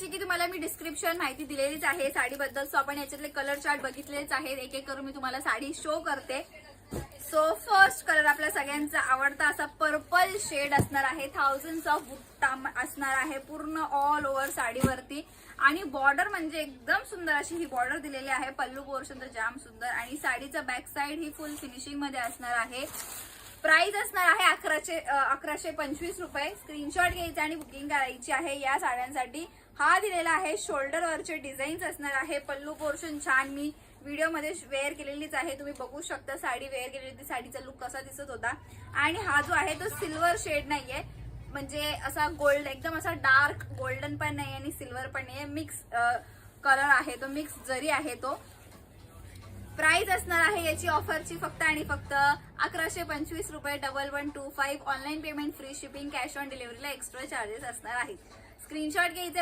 जशी की तुम्हाला मी डिस्क्रिप्शन माहिती दिलेलीच आहे साडीबद्दल, सो आपण याच्यातले कलर चार्ट बघितलेच आहेत, एक एक करून मी तुम्हाला साडी शो करते। सो फर्स्ट कलर आपल्या सगळ्यांचा आवडता असा पर्पल शेड असणार आहे, थाउजंड्स ऑफ बुट्टा असणार आहे पूर्ण ऑल ओव्हर साडीवरती, आणि बॉर्डर म्हणजे एकदम सुंदर अशी ही बॉर्डर दिलेली आहे। पल्लू पोर्शन तर जाम सुंदर, आणि साडीचा बॅक साइड ही फुल फिनिशिंग मध्ये असणार आहे। प्राइस असणार आहे 1125 रुपये। स्क्रीनशॉट घ्यायचा आणि बुकिंग करायची आहे या साड्यांसाठी। हा दिलेला आहे शोल्डर वरचे डिझाईन्स असणार आहे। पल्लू पोर्शन छान मी व्हिडिओ मध्ये वेअर केलेलीच आहे, तुम्ही बघू शकता साडी वेअर केलेली, साडीचा लुक कसा दिसत होता। आणि हा जो आहे तो सिल्वर शेड नाहीये, म्हणजे असा गोल्ड एकदम असा डार्क गोल्डन पण नाही आणि सिल्वर पण नाही, मिक्स कलर आहे तो, मिक्स जरी आहे तो। प्राइस असणार आहे याची ऑफरची फक्त आणि फक्त 1125 रुपये 1125। Online payment free shipping, cash on डिलिव्हरीला एक्स्ट्रा चार्जेस असणार आहेत। स्क्रीनशॉट घ्यायचे